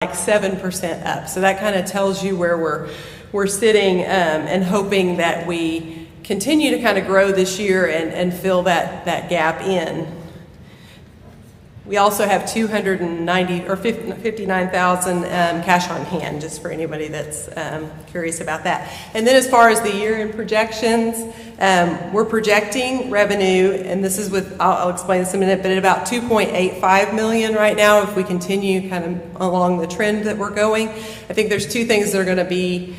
like 7% up. So that kind of tells you where we're sitting, and hoping that we continue to kind of grow this year and fill that gap in. We also have 59,000 cash on hand, just for anybody that's curious about that. And then as far as the year-end projections, we're projecting revenue, and this is with, I'll explain this in a minute, but at about $2.85 million right now if we continue kind of along the trend that we're going. I think there's two things that are going to be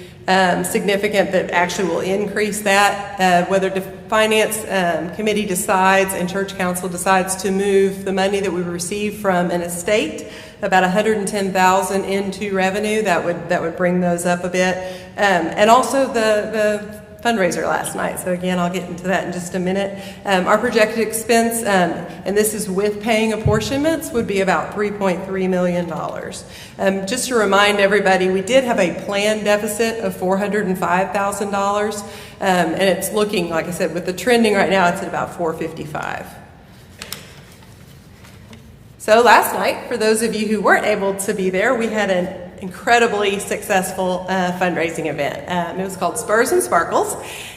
significant that actually will increase that, whether the finance committee decides and church council decides to move the money that we receive from an estate, about $110,000 into revenue. That would bring those up a bit, and also the fundraiser last night. So again, I'll get into that in just a minute. Our projected expense, and this is with paying apportionments, would be about $3.3 million. Just to remind everybody, we did have a planned deficit of $405,000, and it's looking, like I said, with the trending right now, it's at about $455,000. So last night, for those of you who weren't able to be there, we had an incredibly successful fundraising event. It was called Spurs and Sparkles.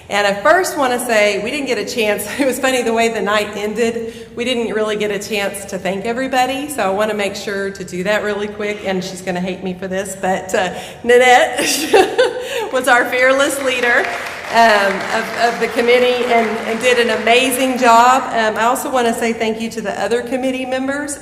And I first want to say we didn't get a chance. It was funny the way the night ended. We didn't really get a chance to thank everybody. So I want to make sure to do that really quick. And she's going to hate me for this, but Nanette was our fearless leader of the committee and did an amazing job. I also want to say thank you to the other committee members,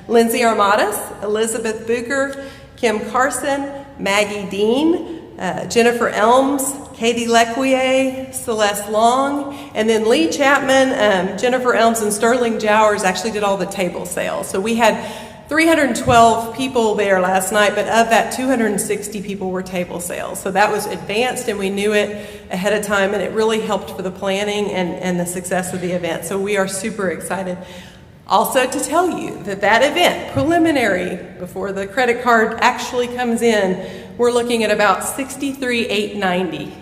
Lindsay Armadas, Elizabeth Booker, Kim Carson, Maggie Dean, Jennifer Elms, Katie Lequier, Celeste Long, and then Lee Chapman, Jennifer Elms, and Sterling Jowers actually did all the table sales. So we had 312 people there last night, but of that, 260 people were table sales. So that was advanced, and we knew it ahead of time, and it really helped for the planning and the success of the event. So we are super excited. Also to tell you that event, preliminary, before the credit card actually comes in, we're looking at about $63,890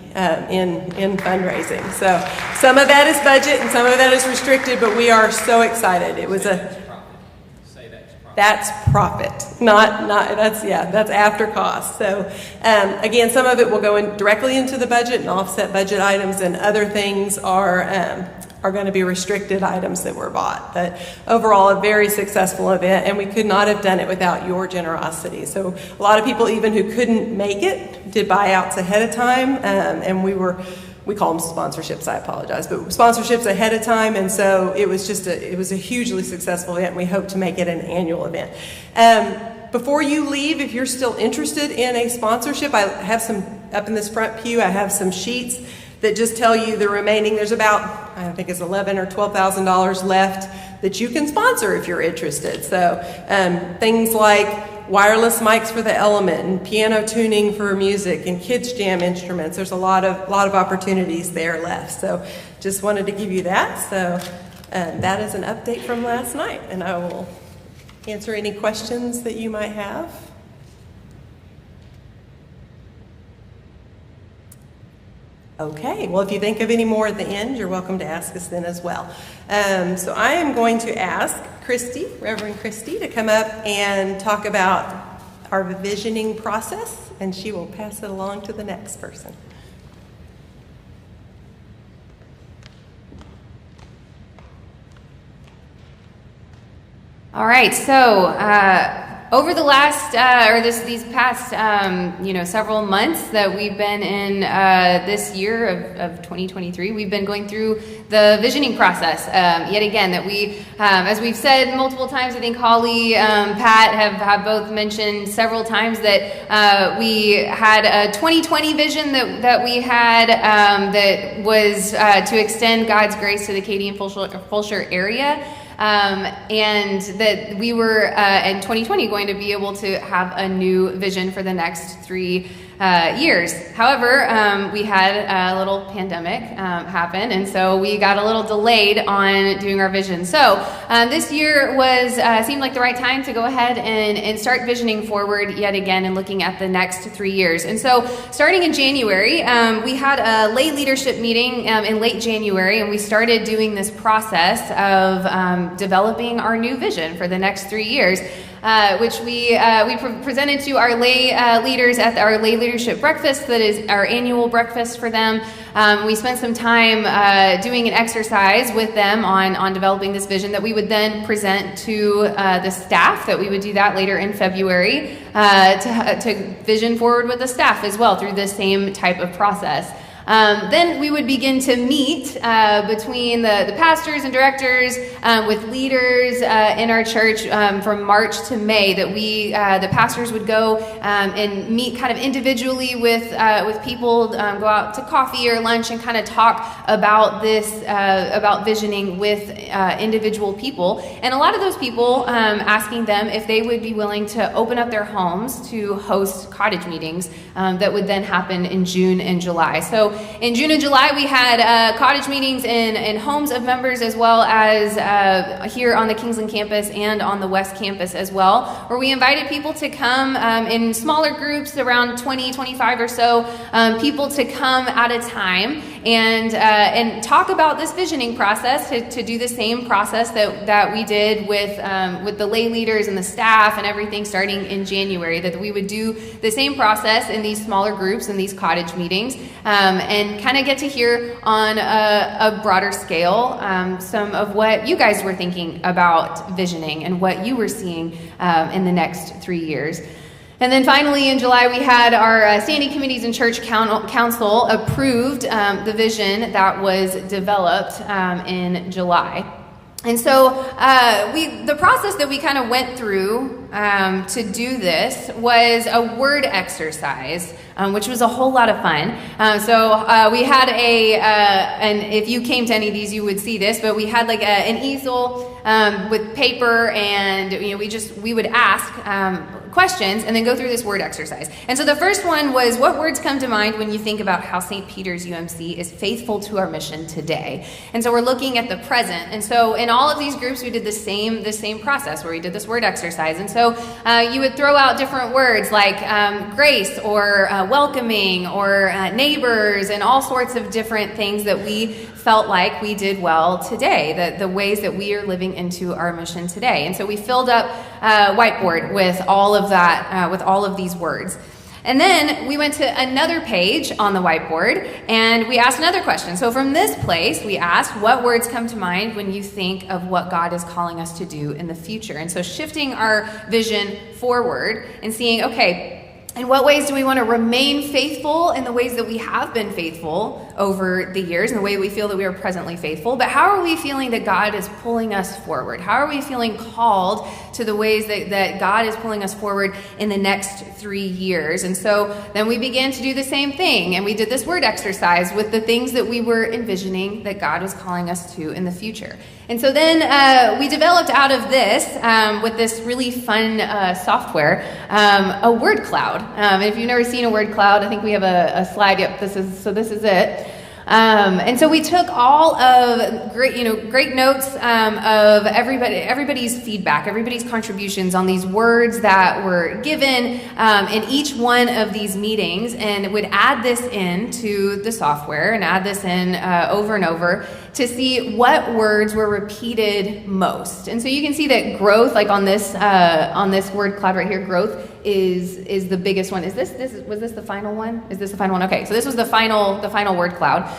in fundraising. So some of that is budget and some of that is restricted, but we are so excited. It was That's profit, that's after cost. So again, some of it will go in directly into the budget and offset budget items, and other things are going to be restricted items that were bought. But overall, a very successful event, and we could not have done it without your generosity. So a lot of people, even who couldn't make it, did buyouts ahead of time, and we call them sponsorships, I apologize, but sponsorships ahead of time, and so it was a hugely successful event, and we hope to make it an annual event. Before you leave, if you're still interested in a sponsorship, I have some, up in this front pew, I have some sheets that just tell you the remaining, there's about, I think it's $11,000 or $12,000 left that you can sponsor if you're interested. So things like wireless mics for the Element, and piano tuning for music, and kids jam instruments. There's a lot of opportunities there left. So just wanted to give you that. So that is an update from last night, and I will answer any questions that you might have. Okay, well, if you think of any more at the end, you're welcome to ask us then as well. So I am going to ask Christy, Reverend Christy, to come up and talk about our visioning process, and she will pass it along to the next person. All right, so over the last, these past, several months that we've been in this year of 2023, we've been going through the visioning process. Yet again, that we, as we've said multiple times, I think Holly, Pat have both mentioned several times that we had a 2020 vision that we had that was to extend God's grace to the Katy and Fulshire area. And that we were in 2020 going to be able to have a new vision for the next 3 years. However, we had a little pandemic happen, and so we got a little delayed on doing our vision. So this year seemed like the right time to go ahead and start visioning forward yet again and looking at the next 3 years. And so starting in January, we had a lay leadership meeting in late January, and we started doing this process of developing our new vision for the next 3 years. which we presented to our lay leaders at our lay leadership breakfast. That is our annual breakfast for them. We spent some time doing an exercise with them on developing this vision that we would then present to the staff, that we would do that later in February to vision forward with the staff as well through the same type of process. Then we would begin to meet between the pastors and directors with leaders in our church from March to May, that the pastors would go and meet kind of individually with people, go out to coffee or lunch and kind of talk about this, about visioning with individual people. And a lot of those people asking them if they would be willing to open up their homes to host cottage meetings that would then happen in June and July. So in June and July, we had cottage meetings in homes of members, as well as here on the Kingsland campus and on the West campus as well, where we invited people to come in smaller groups, around 20, 25 or so people, to come at a time and talk about this visioning process, to do the same process that we did with the lay leaders and the staff and everything starting in January, that we would do the same process in these smaller groups and these cottage meetings, and kind of get to hear on a broader scale some of what you guys were thinking about visioning and what you were seeing in the next 3 years. And then finally in July, we had our standing committees and church council approved the vision that was developed in July. And so the process that we kind of went through to do this was a word exercise, which was a whole lot of fun. So we had and if you came to any of these, you would see this, but we had like an easel with paper, and we would ask questions and then go through this word exercise. And so the first one was, what words come to mind when you think about how St. Peter's UMC is faithful to our mission today? And so we're looking at the present. And so in all of these groups, we did the same process where we did this word exercise. And so you would throw out different words like grace or welcoming or neighbors, and all sorts of different things that we felt like we did well today, the ways that we are living into our mission today. And so we filled up a whiteboard with all of that, with all of these words. And then we went to another page on the whiteboard and we asked another question. So from this place, we asked, what words come to mind when you think of what God is calling us to do in the future? And so shifting our vision forward and seeing, okay, in what ways do we want to remain faithful in the ways that we have been faithful over the years, and the way we feel that we are presently faithful? But how are we feeling that God is pulling us forward? How are we feeling called to the ways that God is pulling us forward in the next 3 years? And so then we began to do the same thing, and we did this word exercise with the things that we were envisioning that God was calling us to in the future. And so then we developed out of this, with this really fun software, a word cloud. If you've never seen a word cloud, I think we have a slide. Yep, this is it. And so we took all of great notes of everybody's feedback, everybody's contributions on these words that were given in each one of these meetings, and would add this into the software and add this in over and over to see what words were repeated most. And so you can see that growth, like on this word cloud right here, growth is the biggest one. Was this the final one? Is this the final one? Okay, so this was the final word cloud.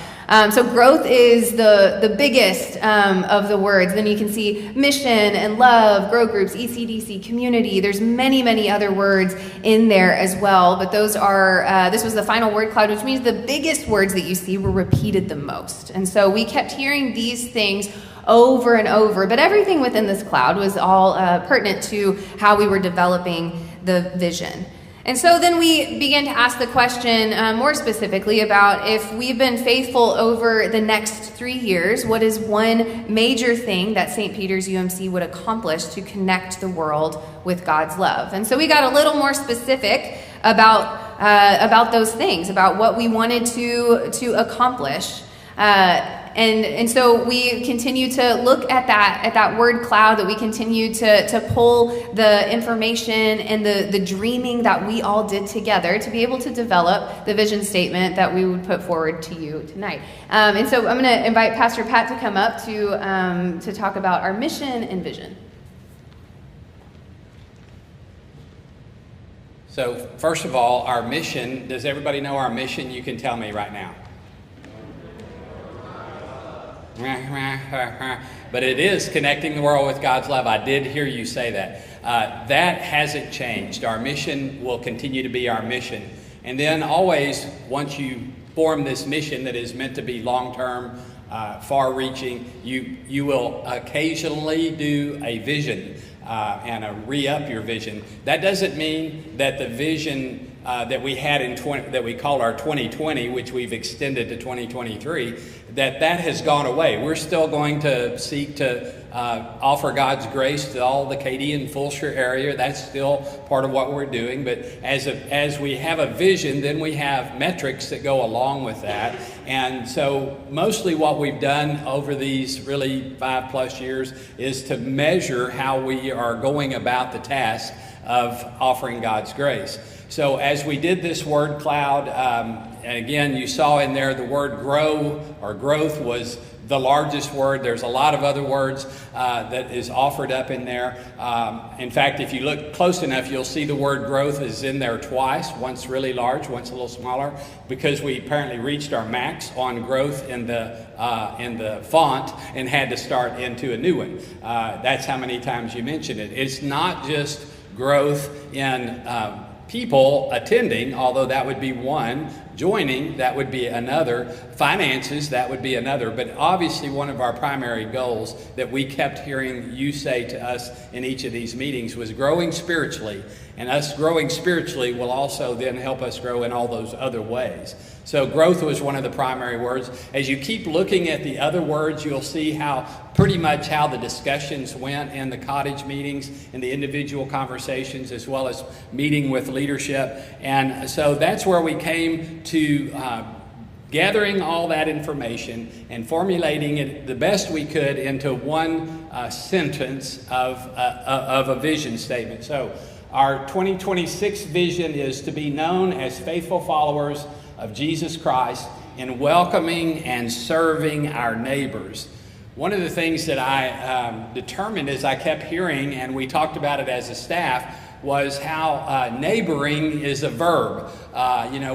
So growth is the biggest of the words. Then you can see mission and love, grow groups, ECDC, community. There's many other words in there as well. But those are, this was the final word cloud, which means the biggest words that you see were repeated the most. And so we kept hearing these things over and over. But everything within this cloud was all pertinent to how we were developing the vision. And so then we began to ask the question more specifically about, if we've been faithful over the next 3 years, what is one major thing that St. Peter's UMC would accomplish to connect the world with God's love? And so we got a little more specific about those things, about what we wanted to accomplish. And so we continue to look at that word cloud, that we continue to pull the information and the dreaming that we all did together to be able to develop the vision statement that we would put forward to you tonight. And so I'm going to invite Pastor Pat to come up to talk about our mission and vision. So first of all, our mission, does everybody know our mission? You can tell me right now. But it is connecting the world with God's love. I did hear you say that. That hasn't changed. Our mission will continue to be our mission. And then always, once you form this mission that is meant to be long-term, far-reaching, you will occasionally do a vision and a re-up your vision. That doesn't mean that the vision that we had that we call our 2020, which we've extended to 2023, that has gone away. We're still going to seek to offer God's grace to all the Katy and Fulshire area. That's still part of what we're doing. But as we have a vision, then we have metrics that go along with that. And so mostly what we've done over these really 5+ years is to measure how we are going about the task of offering God's grace. So as we did this word cloud, and again, you saw in there the word grow or growth was the largest word. There's a lot of other words that is offered up in there. In fact, if you look close enough, you'll see the word growth is in there twice, once really large, once a little smaller, because we apparently reached our max on growth in the font and had to start into a new one. That's how many times you mention it. It's not just growth in people attending, although that would be one. Joining, that would be another. Finances, that would be another. But obviously one of our primary goals that we kept hearing you say to us in each of these meetings was growing spiritually. And us growing spiritually will also then help us grow in all those other ways. So growth was one of the primary words. As you keep looking at the other words, you'll see how pretty much how the discussions went in the cottage meetings, in the individual conversations, as well as meeting with leadership. And so that's where we came to gathering all that information and formulating it the best we could into one sentence of a vision statement. So our 2026 vision is to be known as faithful followers of Jesus Christ in welcoming and serving our neighbors. One of the things that I determined as I kept hearing, and we talked about it as a staff, was how neighboring is a verb.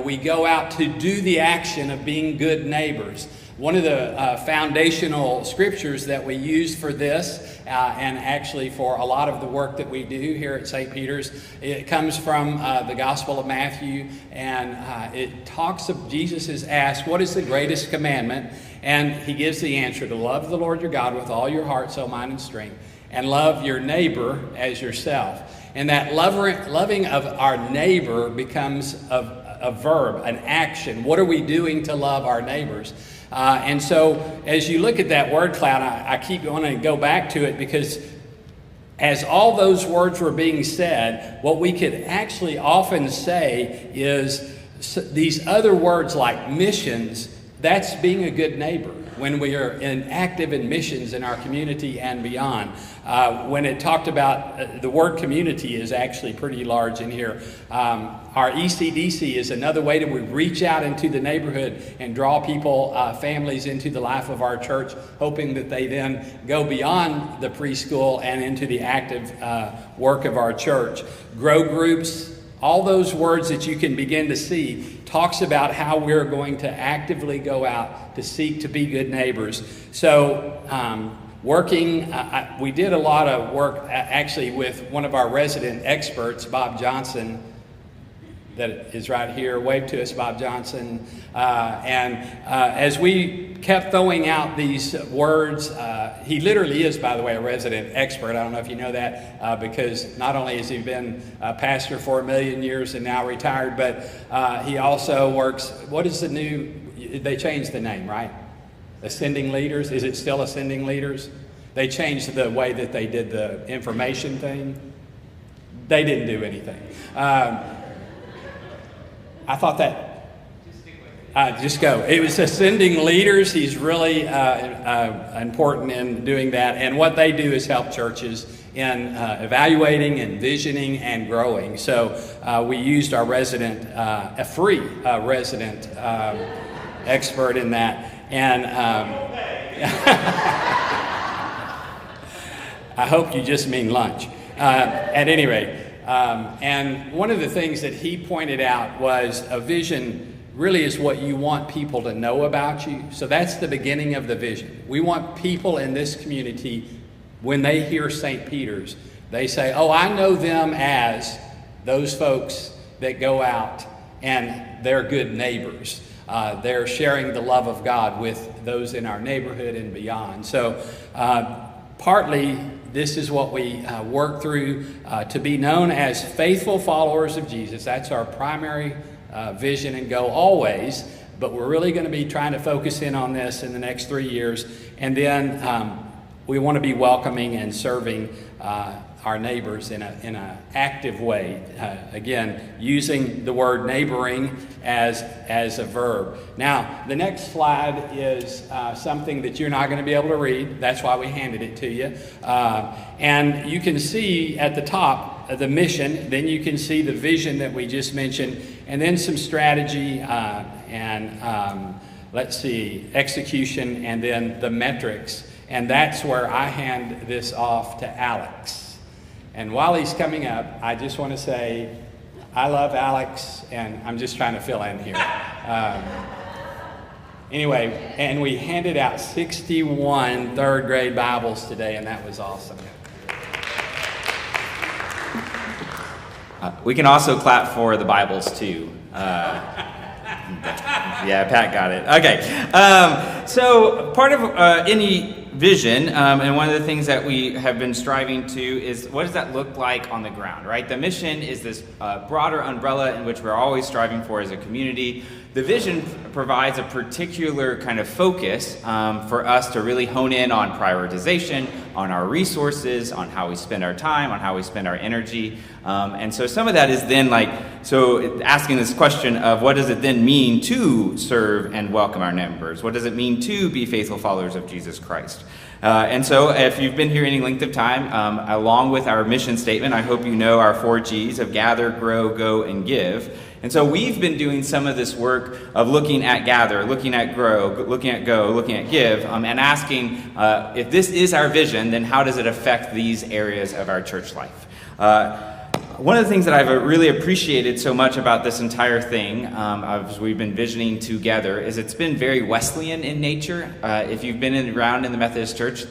We go out to do the action of being good neighbors. One of the foundational scriptures that we use for this, and actually for a lot of the work that we do here at St. Peter's, it comes from the Gospel of Matthew, and it talks of Jesus is asked, what is the greatest commandment? And he gives the answer, to love the Lord your God with all your heart, soul, mind, and strength, and love your neighbor as yourself. And that loving of our neighbor becomes a verb, an action. What are we doing to love our neighbors? And so as you look at that word cloud, I keep wanting to go back to it, because as all those words were being said, what we could actually often say is these other words like missions. That's being a good neighbor when we are active in missions in our community and beyond. When it talked about the word community is actually pretty large in here. Our ECDC is another way that we reach out into the neighborhood and draw people, families into the life of our church, hoping that they then go beyond the preschool and into the active work of our church. Grow groups, all those words that you can begin to see talks about how we're going to actively go out to seek to be good neighbors. So we did a lot of work actually with one of our resident experts, Bob Johnson, that is right here. Wave to us, Bob Johnson. As we kept throwing out these words, he literally is, by the way, a resident expert. I don't know if you know that, because not only has he been a pastor for 1,000,000 years and now retired, but he also works, they changed the name, right? Ascending Leaders. Is it still Ascending Leaders? They changed the way that they did the information thing. They didn't do anything. I thought that. Just go. It was Ascending Leaders. He's really important in doing that. And what they do is help churches in evaluating and visioning and growing. So we used our resident, a free resident expert in that. And I hope you just mean lunch. At any rate. And one of the things that he pointed out was a vision really is what you want people to know about you. So that's the beginning of the vision. We want people in this community, when they hear St. Peter's, they say, oh, I know them as those folks that go out and they're good neighbors. They're sharing the love of God with those in our neighborhood and beyond. So partly this is what we work through to be known as faithful followers of Jesus. That's our primary vision and goal always, but we're really going to be trying to focus in on this in the next 3 years. And then we want to be welcoming and serving our neighbors in an active way. Again, using the word neighboring as a verb. Now, the next slide is something that you're not going to be able to read. That's why we handed it to you. And you can see at the top the mission. Then you can see the vision that we just mentioned. And then some strategy and let's see, execution, and then the metrics. And that's where I hand this off to Alex. And while he's coming up, I just want to say, I love Alex, and I'm just trying to fill in here. Anyway, and we handed out 61 third grade Bibles today, and that was awesome. We can also clap for the Bibles, too. Yeah, Pat got it. Okay. So part of any vision, and one of the things that we have been striving to is what does that look like on the ground, right? The mission is this broader umbrella in which we're always striving for as a community. The vision provides a particular kind of focus for us to really hone in on prioritization, on our resources, on how we spend our time, on how we spend our energy. And so some of that is then so asking this question of what does it then mean to serve and welcome our neighbors? What does it mean to be faithful followers of Jesus Christ? And so if you've been here any length of time, along with our mission statement, I hope you know our 4 Gs of gather, grow, go, and give. And so we've been doing some of this work of looking at gather, looking at grow, looking at go, looking at give, and asking if this is our vision, then how does it affect these areas of our church life? One of the things that I've really appreciated so much about this entire thing, as we've been visioning together, is it's been very Wesleyan in nature. If you've been around in the Methodist Church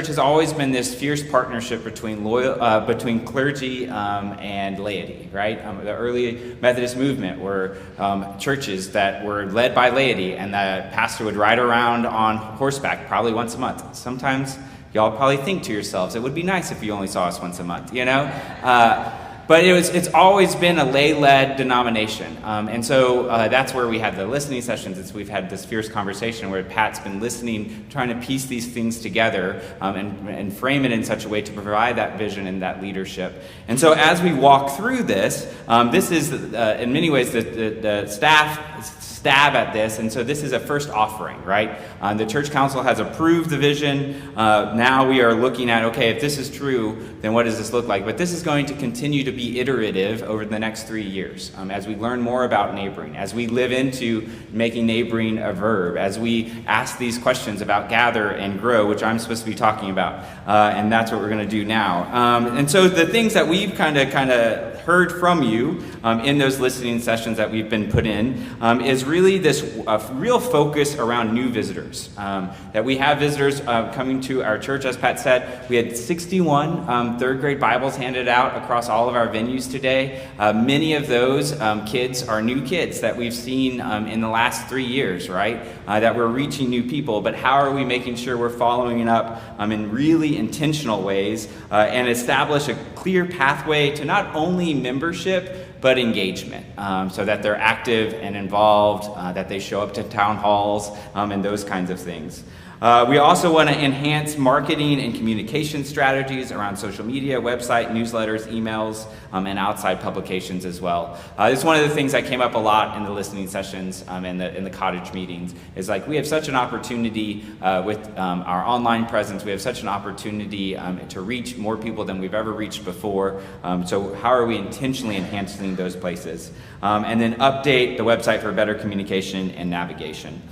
has always been this fierce partnership between clergy and laity, right? The early Methodist movement were churches that were led by laity, and the pastor would ride around on horseback probably once a month. Sometimes y'all probably think to yourselves, it would be nice if you only saw us once a month, you know? But it's always been a lay-led denomination. And so that's where we had the listening sessions. We've had this fierce conversation where Pat's been listening, trying to piece these things together and frame it in such a way to provide that vision and that leadership. And so as we walk through this is in many ways the staff stab at this, and so this is a first offering, right? The church council has approved the vision. Now we are looking at, okay, if this is true, then what does this look like? But this is going to continue to be iterative over the next 3 years as we learn more about neighboring, as we live into making neighboring a verb, as we ask these questions about gather and grow, which I'm supposed to be talking about, and that's what we're going to do now. And so the things that we've kind of heard from you in those listening sessions that we've been put in is really this real focus around new visitors. That we have visitors coming to our church, as Pat said. We had 61 third grade Bibles handed out across all of our venues today. Many of those kids are new kids that we've seen in the last 3 years, right? That we're reaching new people, but how are we making sure we're following it up in really intentional ways and establish a clear pathway to not only membership, but engagement, so that they're active and involved, that they show up to town halls, and those kinds of things. We also want to enhance marketing and communication strategies around social media, website, newsletters, emails, and outside publications as well. It's one of the things that came up a lot in the listening sessions in the cottage meetings, is like we have such an opportunity with our online presence. We have such an opportunity to reach more people than we've ever reached before. So how are we intentionally enhancing those places? And then update the website for better communication and navigation.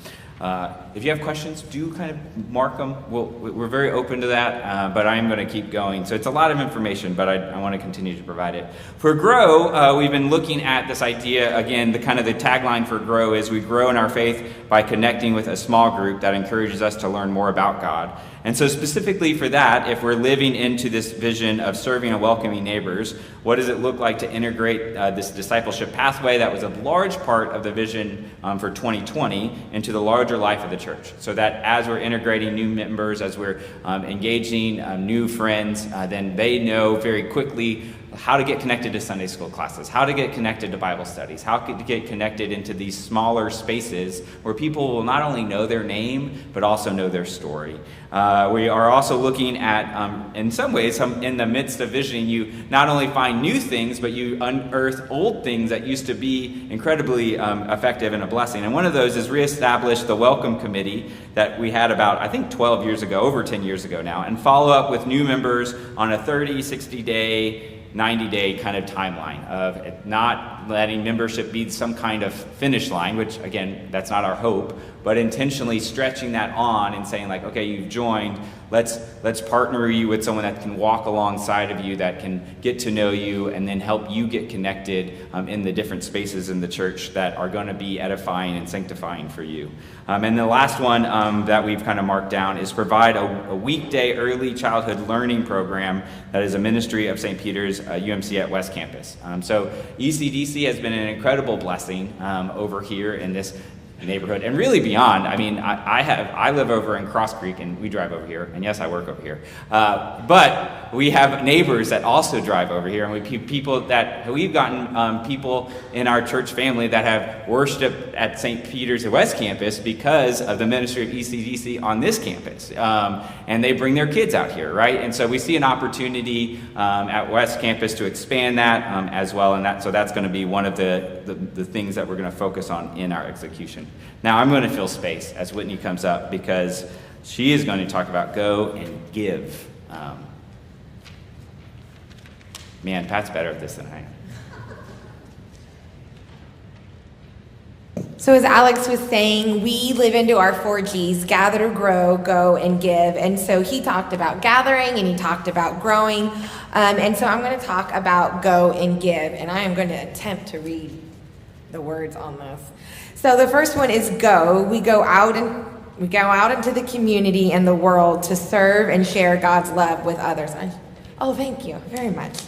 If you have questions, do kind of mark them. We're very open to that, but I am going to keep going. So it's a lot of information, but I want to continue to provide it. For Grow, we've been looking at this idea, again, the tagline for Grow is we grow in our faith by connecting with a small group that encourages us to learn more about God. And so specifically for that, if we're living into this vision of serving and welcoming neighbors, what does it look like to integrate this discipleship pathway that was a large part of the vision for 2020 into the larger life of the church? So that as we're integrating new members, as we're engaging new friends, then they know very quickly how to get connected to Sunday school classes, how to get connected to Bible studies, how to get connected into these smaller spaces where people will not only know their name, but also know their story. We are also looking at, in some ways, in the midst of visioning, you not only find new things, but you unearth old things that used to be incredibly effective and a blessing. And one of those is reestablish the Welcome Committee that we had about, I think, 12 years ago, over 10 years ago now, and follow up with new members on a 30, 60-day, 90-day kind of timeline of not letting membership be some kind of finish line, which, again, that's not our hope, but intentionally stretching that on and saying, like, okay, you've joined, let's partner you with someone that can walk alongside of you, that can get to know you, and then help you get connected in the different spaces in the church that are going to be edifying and sanctifying for you. And the last one that we've kind of marked down is provide a weekday early childhood learning program that is a ministry of St. Peter's UMC at West Campus. So ECDC has been an incredible blessing over here in this neighborhood and really beyond. I mean, I live over in Cross Creek and we drive over here, and yes, I work over here. But we have neighbors that also drive over here, and we've gotten people in our church family that have worshiped at St. Peter's at West Campus because of the ministry of ECDC on this campus, and they bring their kids out here, right? And so we see an opportunity at West Campus to expand that as well, and so that's going to be one of the things that we're going to focus on in our execution. Now I'm going to fill space as Whitney comes up because she is going to talk about go and give. Man, Pat's better at this than I am. So as Alex was saying, we live into our 4 Gs, gather, grow, go, and give. And so he talked about gathering and he talked about growing. And so I'm going to talk about go and give. And I am going to attempt to read the words on this. So the first one is go. We go out into the community and the world to serve and share God's love with others. Oh, thank you very much.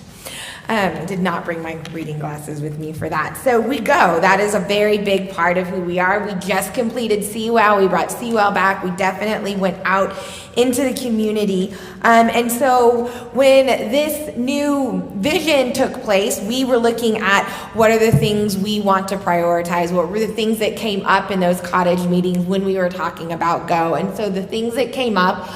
I did not bring my reading glasses with me for that. So we go. That is a very big part of who we are. We just completed CWOW. We brought CWOW back. We definitely went out into the community. And so when this new vision took place, we were looking at what are the things we want to prioritize, what were the things that came up in those cottage meetings when we were talking about go. And so the things that came up,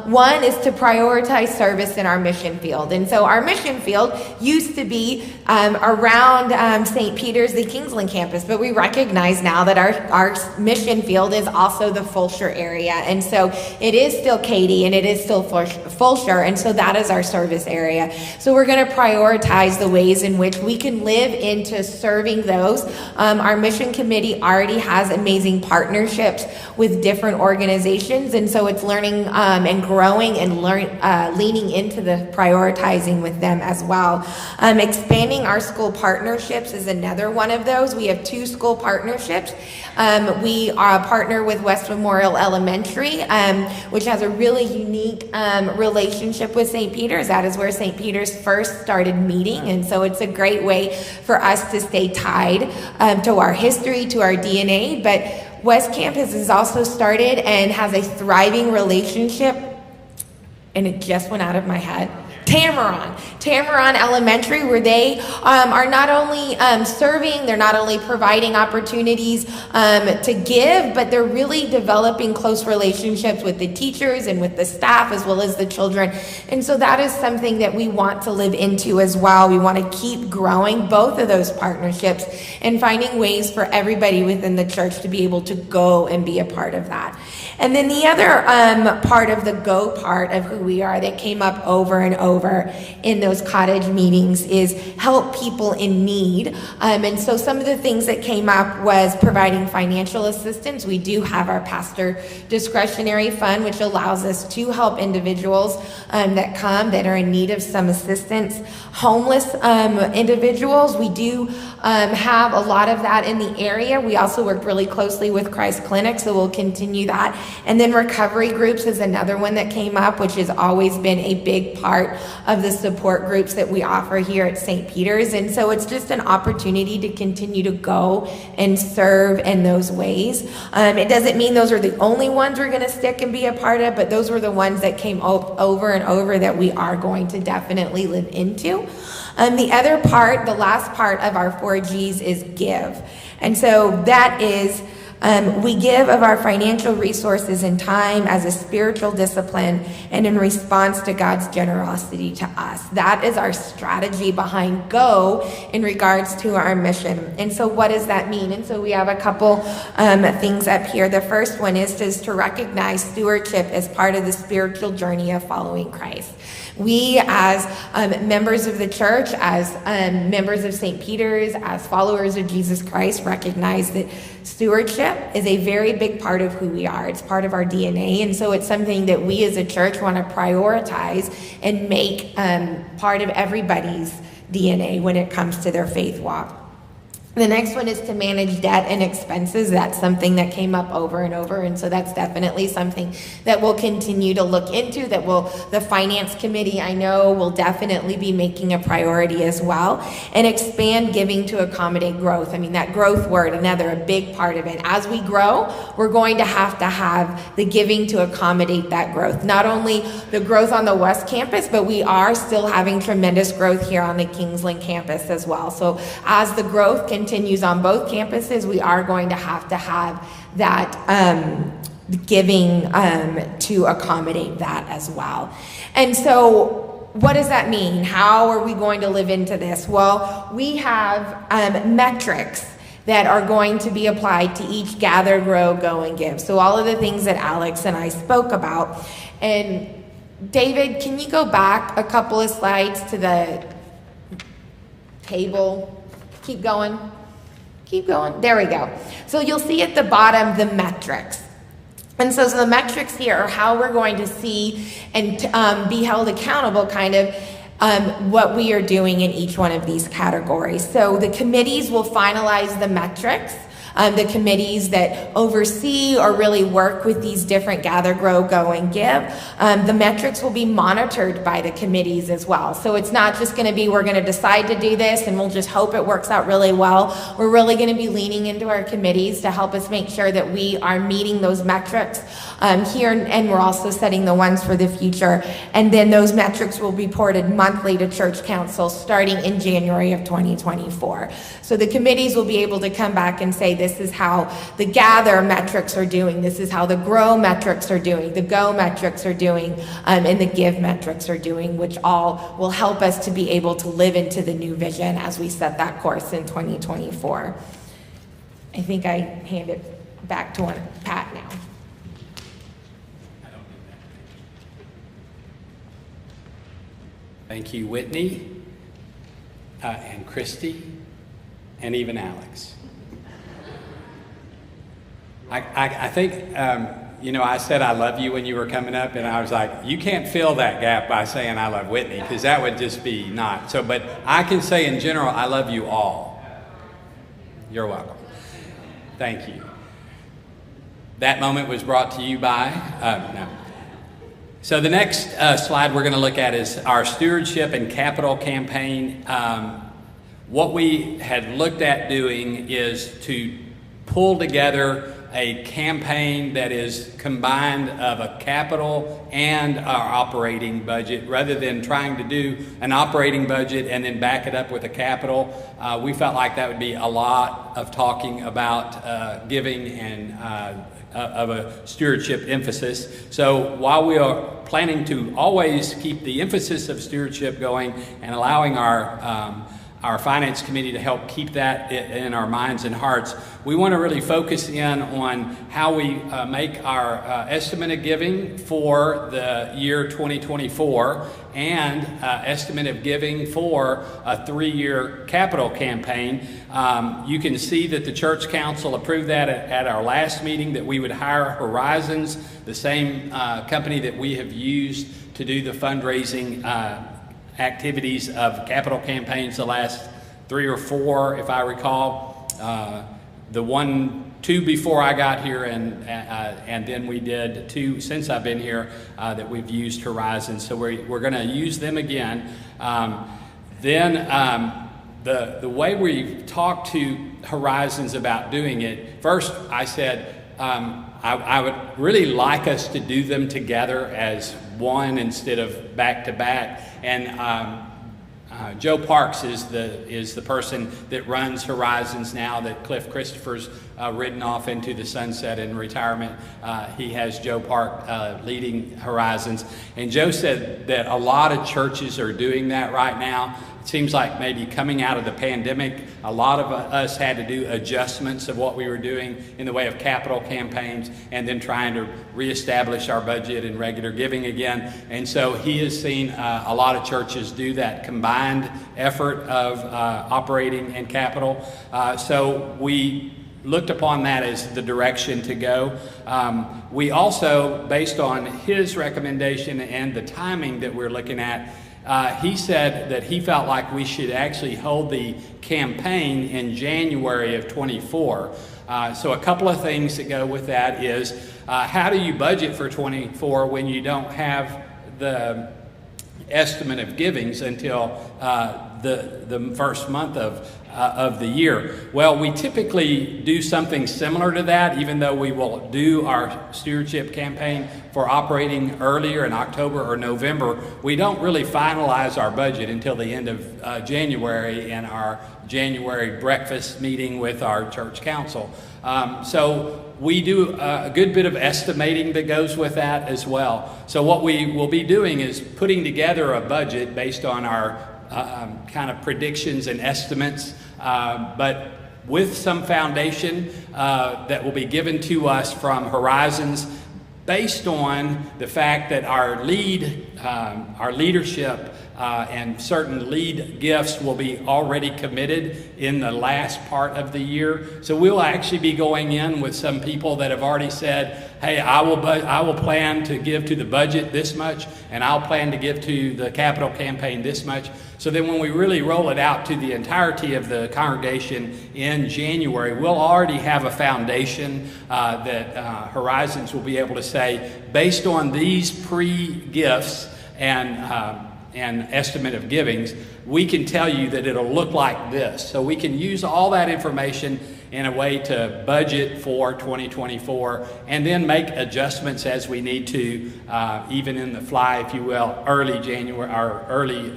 one is to prioritize service in our mission field. And so our mission field used to be around St. Peter's, the Kingsland campus, but we recognize now that our mission field is also the Fulshire area. And so it is still Katy and it is still Fulshire, and so that is our service area. So we're going to prioritize the ways in which we can live into serving those. Our mission committee already has amazing partnerships with different organizations, and so it's learning and growing and leaning into the prioritizing with them as well. Expanding our school partnerships is another one of those. We have 2 school partnerships. We partner with West Memorial Elementary, which has a really unique relationship with St. Peter's. That is where St. Peter's first started meeting, and so it's a great way for us to stay tied to our history, to our DNA. But West Campus has also started and has a thriving relationship, and it just went out of my head. Tamaron Elementary, where they are not only serving, they're not only providing opportunities to give, but they're really developing close relationships with the teachers and with the staff as well as the children. And so that is something that we want to live into as well. We want to keep growing both of those partnerships and finding ways for everybody within the church to be able to go and be a part of that. And then the other part of the go part of who we are that came up over and over over in those cottage meetings is help people in need. And so some of the things that came up was providing financial assistance. We do have our pastor discretionary fund, which allows us to help individuals that come that are in need of some assistance. Homeless individuals, we do have a lot of that in the area. We also worked really closely with Christ Clinic, so we'll continue that. And then recovery groups is another one that came up, which has always been a big part of the support groups that we offer here at St. Peter's. And so it's just an opportunity to continue to go and serve in those ways. It doesn't mean those are the only ones we're going to stick and be a part of, but those were the ones that came over and over that we are going to definitely live into. The other part, the last part of our 4Gs is give. And so that is, we give of our financial resources and time as a spiritual discipline and in response to God's generosity to us. That is our strategy behind Go in regards to our mission. And so what does that mean? And so we have a couple things up here. The first one is to recognize stewardship as part of the spiritual journey of following Christ. We as members of the church, as members of St. Peter's, as followers of Jesus Christ, recognize that stewardship is a very big part of who we are. It's part of our DNA, and so it's something that we as a church want to prioritize and make part of everybody's DNA when it comes to their faith walk. The next one is to manage debt and expenses. That's something that came up over and over, and so that's definitely something that we'll continue to look into, the finance committee, I know, will definitely be making a priority as well. And expand giving to accommodate growth. I mean, that growth word, a big part of it. As we grow, we're going to have the giving to accommodate that growth. Not only the growth on the West Campus, but we are still having tremendous growth here on the Kingsland campus as well. So as the growth continues on both campuses, we are going to have that giving to accommodate that as well. And so what does that mean? How are we going to live into this? Well, we have metrics that are going to be applied to each gather, grow, go, and give. So all of the things that Alex and I spoke about. And David, can you go back a couple of slides to the table? Keep going. There we go. So you'll see at the bottom the metrics. And so the metrics here are how we're going to see and be held accountable what we are doing in each one of these categories. So the committees will finalize the metrics. The committees that oversee or really work with these different gather, grow, go, and give. The metrics will be monitored by the committees as well. So it's not just going to be we're going to decide to do this and we'll just hope it works out really well. We're really going to be leaning into our committees to help us make sure that we are meeting those metrics here, and we're also setting the ones for the future. And then those metrics will be reported monthly to Church Council starting in January of 2024. So the committees will be able to come back and say, this is how the gather metrics are doing. This is how the grow metrics are doing. The go metrics are doing, and the give metrics are doing, which all will help us to be able to live into the new vision as we set that course in 2024. I think I hand it back to Pat now. Thank you, Whitney, and Christy, and even Alex. I think, I said I love you when you were coming up, and I was like, you can't fill that gap by saying I love Whitney, because that would just be not. So, but I can say in general, I love you all. You're welcome. Thank you. That moment was brought to you by, no. So the next slide we're going to look at is our stewardship and capital campaign. What we had looked at doing is to pull together a campaign that is combined of a capital and our operating budget, rather than trying to do an operating budget and then back it up with a capital. We felt like that would be a lot of talking about giving and of a stewardship emphasis. So while we are planning to always keep the emphasis of stewardship going and allowing our our finance committee to help keep that in our minds and hearts. We want to really focus in on how we make our estimate of giving for the year 2024 and estimate of giving for a 3-year capital campaign. You can see that the church council approved that at our last meeting, that we would hire Horizons, the same company that we have used to do the fundraising activities of capital campaigns the last 3 or 4, if I recall. The 2 before I got here, and then we did 2 since I've been here that we've used Horizon. So we're going to use them again. The way we've talked to Horizons about doing it, first I said I would really like us to do them together as one instead of back to back. And Joe Parks is the person that runs Horizons now, that Cliff Christopher's ridden off into the sunset in retirement. He has Joe Park leading Horizons. And Joe said that a lot of churches are doing that right now. It seems like maybe coming out of the pandemic, a lot of us had to do adjustments of what we were doing in the way of capital campaigns, and then trying to reestablish our budget and regular giving again. And so he has seen a lot of churches do that combined effort of operating and capital. So we looked upon that as the direction to go. We also, based on his recommendation and the timing that we're looking at, he said that he felt like we should actually hold the campaign in January of 24. So a couple of things that go with that is, how do you budget for 24 when you don't have the estimate of givings until the first month of the year? Well, we typically do something similar to that, even though we will do our stewardship campaign for operating earlier in October or November. We don't really finalize our budget until the end of January in our January breakfast meeting with our church council. So we do a good bit of estimating that goes with that as well. So what we will be doing is putting together a budget based on our kind of predictions and estimates, but with some foundation that will be given to us from Horizons, based on the fact that our leadership and certain lead gifts will be already committed in the last part of the year. So we'll actually be going in with some people that have already said, hey, I will plan to give to the budget this much, and I'll plan to give to the capital campaign this much. So then when we really roll it out to the entirety of the congregation in January, we'll already have a foundation that Horizons will be able to say, based on these pre-gifts and estimate of givings, we can tell you that it'll look like this. So we can use all that information in a way to budget for 2024, and then make adjustments as we need to, even in the fly, if you will, early January or early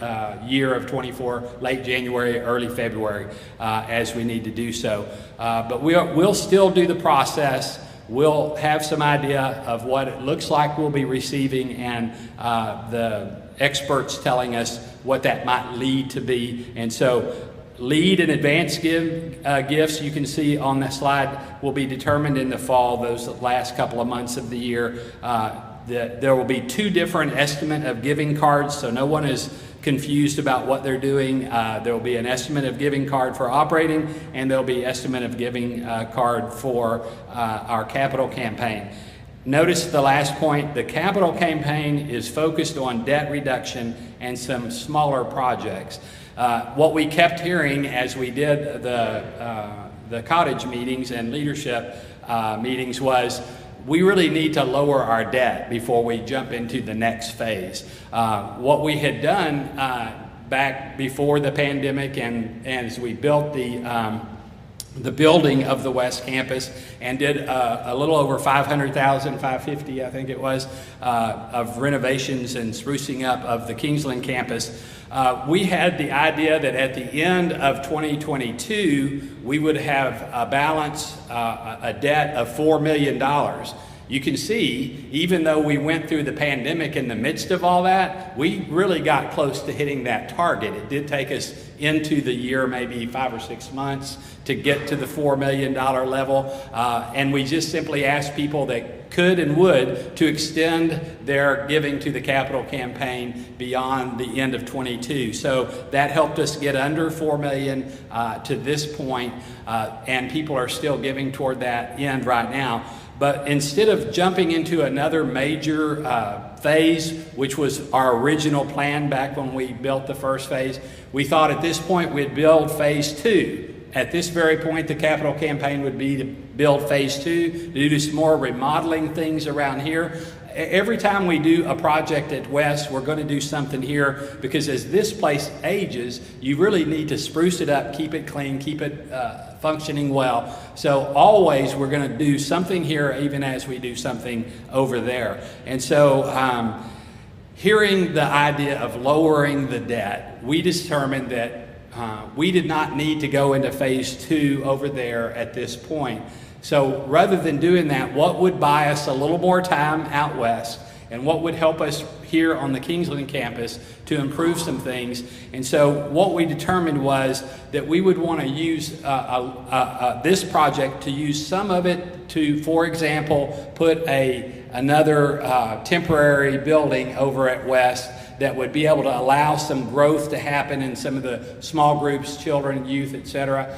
year of 24, late January, early February, as we need to do so. But we'll still do the process. We'll have some idea of what it looks like we'll be receiving, and the experts telling us what that might lead to be. And so lead and advance gifts, you can see on the slide, will be determined in the fall, those last couple of months of the year. There will be 2 different estimate of giving cards, so no one is confused about what they're doing. There will be an estimate of giving card for operating, and there'll be estimate of giving card for our capital campaign. Notice the last point, the capital campaign is focused on debt reduction and some smaller projects. What we kept hearing as we did the cottage meetings and leadership meetings was, we really need to lower our debt before we jump into the next phase. What we had done back before the pandemic, and as we built the building of the West Campus and did a little over $500,000, $550,000 I think it was, of renovations and sprucing up of the Kingsland campus. We had the idea that at the end of 2022, we would have a balance, a debt of $4 million. You can see, even though we went through the pandemic in the midst of all that, we really got close to hitting that target. It did take us into the year, maybe 5 or 6 months, to get to the $4 million level. And we just simply asked people that could and would to extend their giving to the capital campaign beyond the end of 22. So that helped us get under $4 million to this point, and people are still giving toward that end right now. But instead of jumping into another major phase, which was our original plan back when we built the first phase, we thought at this point we'd build phase 2. At this very point, the capital campaign would be to build phase 2, to do some more remodeling things around here. Every time we do a project at West, we're going to do something here, because as this place ages, you really need to spruce it up, keep it clean, keep it functioning well. So always we're going to do something here, even as we do something over there. And so hearing the idea of lowering the debt, we determined that we did not need to go into phase 2 over there at this point. So rather than doing that, what would buy us a little more time out west, and what would help us here on the Kingsland campus to improve some things? And so what we determined was that we would want to use this project to use some of it to, for example, put another temporary building over at West that would be able to allow some growth to happen in some of the small groups, children, youth, etc.,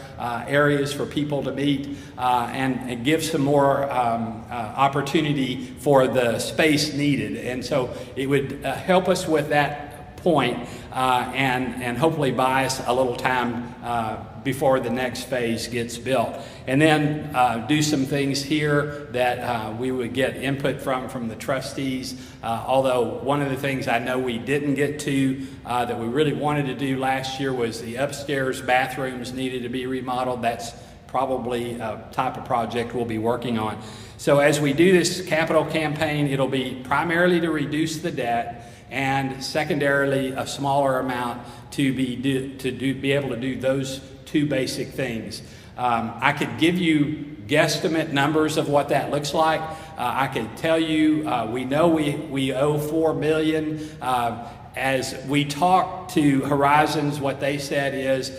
areas for people to meet, and give some more opportunity for the space needed. And so it would help us with that point, and hopefully buy us a little time before the next phase gets built. And then do some things here that we would get input from the trustees. Although one of the things I know we didn't get to that we really wanted to do last year was the upstairs bathrooms needed to be remodeled. That's probably a type of project we'll be working on. So as we do this capital campaign, it'll be primarily to reduce the debt, and secondarily a smaller amount to be able to do those two basic things. I could give you guesstimate numbers of what that looks like. I could tell you we know we owe $4 million. As we talked to Horizons, what they said is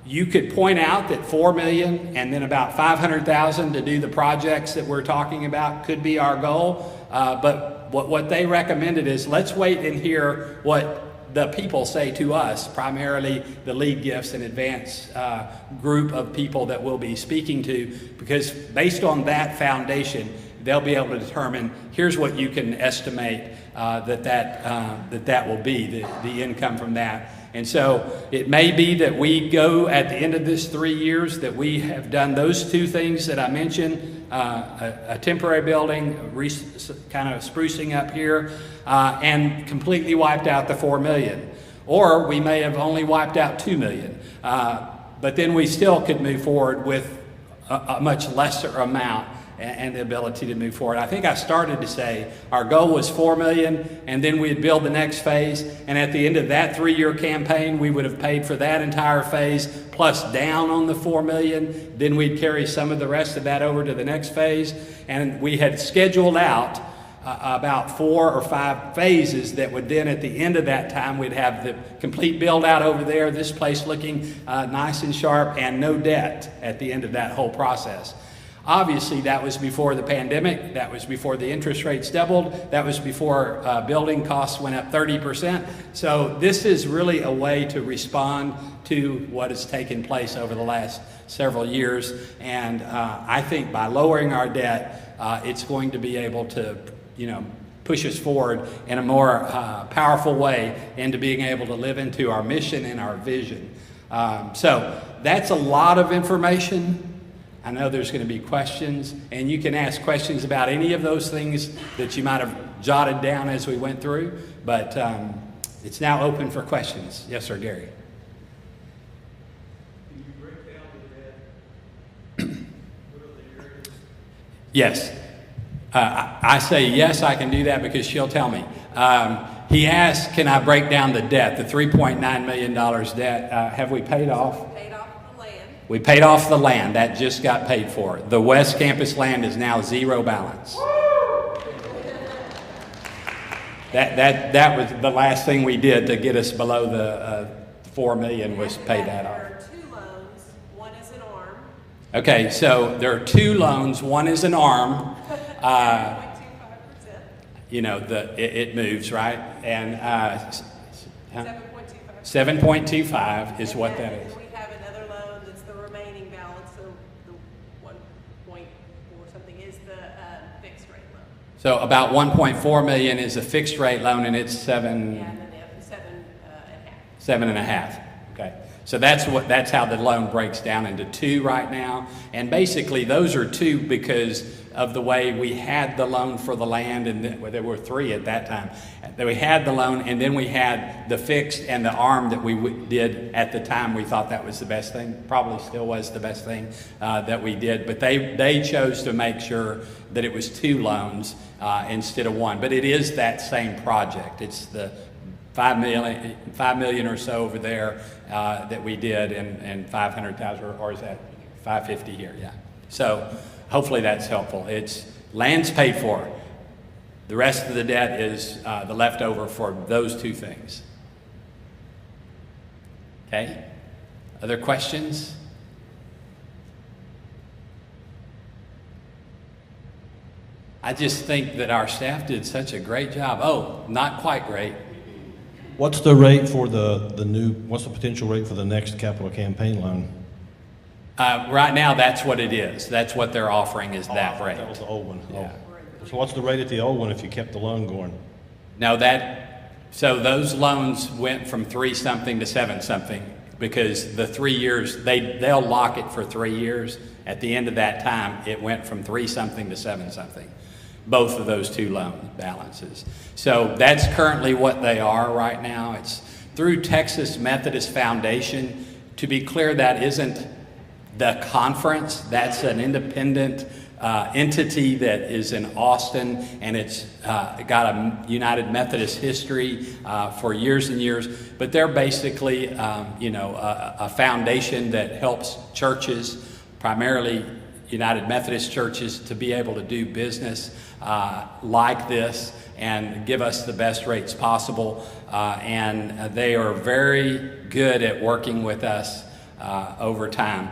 you could point out that $4 million and then about $500,000 to do the projects that we're talking about could be our goal. But what they recommended is let's wait and hear what the people say to us, primarily the lead gifts and advance group of people that we'll be speaking to, because based on that foundation, they'll be able to determine here's what you can estimate that will be the income from that. And so it may be that we go at the end of this 3 years that we have done those two things that I mentioned, a temporary building, kind of sprucing up here, and completely wiped out the $4 million. Or we may have only wiped out $2 million. But then we still could move forward with a much lesser amount and the ability to move forward. I think I started to say our goal was $4 million, and then we'd build the next phase, and at the end of that 3-year campaign, we would have paid for that entire phase, plus down on the $4 million. Then we'd carry some of the rest of that over to the next phase, and we had scheduled out about 4 or 5 phases that would then, at the end of that time, we'd have the complete build out over there, this place looking nice and sharp, and no debt at the end of that whole process. Obviously, that was before the pandemic. That was before the interest rates doubled. That was before building costs went up 30%. So this is really a way to respond to what has taken place over the last several years. And I think by lowering our debt, it's going to be able to, push us forward in a more powerful way into being able to live into our mission and our vision. So that's a lot of information. I know there's going to be questions, and you can ask questions about any of those things that you might have jotted down as we went through, but it's now open for questions. Yes, sir, Gary. Can you break down the debt? Yes. I say yes, I can do that because she'll tell me. He asked, can I break down the debt, the $3.9 million debt? Have we paid off? Paid off the land. We paid off the land. That just got paid for. The West Campus land is now zero balance. That was the last thing we did to get us below the 4 million was pay that off. There are 2 loans. One is an arm. Okay, so there are 2 loans. One is an arm. 7.25%. You know, it moves, right? And 7.25%. 7.25 is what that is. We have another loan that's the remaining balance, so the 1 point or something is the fixed rate loan. So about 1.4 million is a fixed rate loan, and it's Yeah, and then they have the 7.5. 7.5. Okay, so that's how the loan breaks down into 2 right now, and basically those are 2 because of the way we had the loan for the land, and there were 3 at that time. That we had the loan, and then we had the fixed and the arm that we did at the time. We thought that was the best thing. Probably still was the best thing that we did. But they chose to make sure that it was 2 loans instead of 1. But it is that same project. It's the 5 million or so over there that we did, and 500,000, or is that 550 here? Yeah. So hopefully that's helpful. It's land's paid for. The rest of the debt is the leftover for those 2 things. Okay? Other questions? I just think that our staff did such a great job. Oh, not quite great. What's the rate for what's the potential rate for the next capital campaign loan? Right now, that's what it is. That's what they're offering is that rate. That was the old one. Yeah. Oh. So what's the rate at the old one if you kept the loan going? No, so those loans went from 3 something to 7 something because the 3 years, they'll lock it for 3 years. At the end of that time, it went from 3 something to 7 something. Both of those 2 loan balances. So that's currently what they are right now. It's through Texas Methodist Foundation. To be clear, that isn't the conference. That's an independent entity that is in Austin, and it's got a United Methodist history for years and years. But they're basically, a foundation that helps churches, primarily United Methodist churches, to be able to do business like this and give us the best rates possible. And they are very good at working with us over time.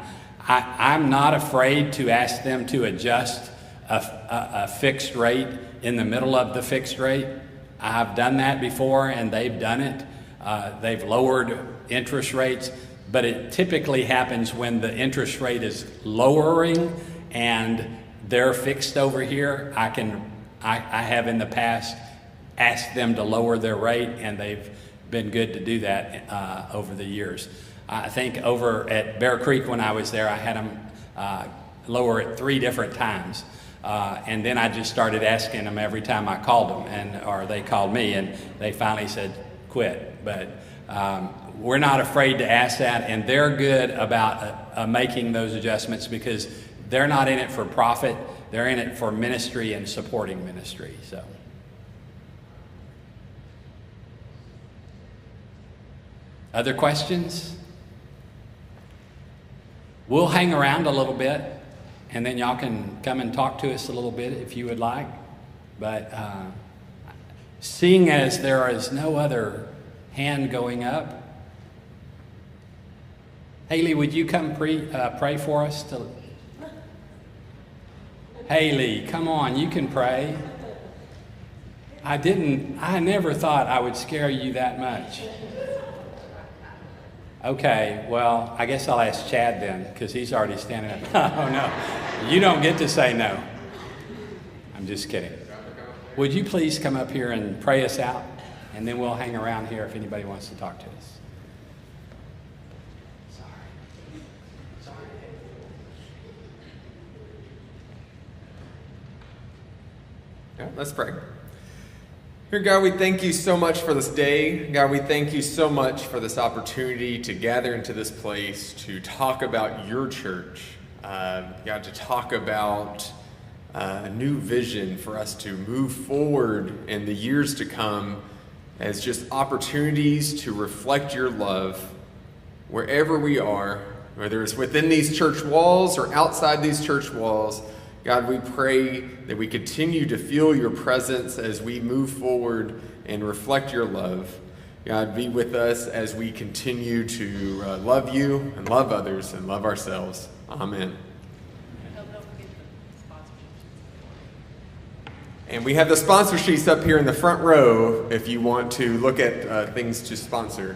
I'm not afraid to ask them to adjust a fixed rate in the middle of the fixed rate. I've done that before, and they've done it. They've lowered interest rates, but it typically happens when the interest rate is lowering and they're fixed over here. I have in the past asked them to lower their rate, and they've been good to do that over the years. I think over at Bear Creek when I was there, I had them lower it 3 different times. And then I just started asking them every time I called them, or they called me, and they finally said, quit. But we're not afraid to ask that, and they're good about making those adjustments because they're not in it for profit. They're in it for ministry and supporting ministry. So. Other questions? We'll hang around a little bit, and then y'all can come and talk to us a little bit if you would like. But seeing as there is no other hand going up, Haley, would you come pray for us? Haley, come on, you can pray. I never thought I would scare you that much. Okay, well, I guess I'll ask Chad then, because he's already standing up. Oh, no. You don't get to say no. I'm just kidding. Would you please come up here and pray us out? And then we'll hang around here if anybody wants to talk to us. Yeah, let's pray. Dear God, we thank you so much for this day. God, we thank you so much for this opportunity to gather into this place to talk about your church. God, to talk about a new vision for us to move forward in the years to come as just opportunities to reflect your love wherever we are whether it's within these church walls or outside these church walls. God, we pray that we continue to feel your presence as we move forward and reflect your love. God, be with us as we continue to love you and love others and love ourselves. Amen. And we have the sponsor sheets up here in the front row if you want to look at things to sponsor.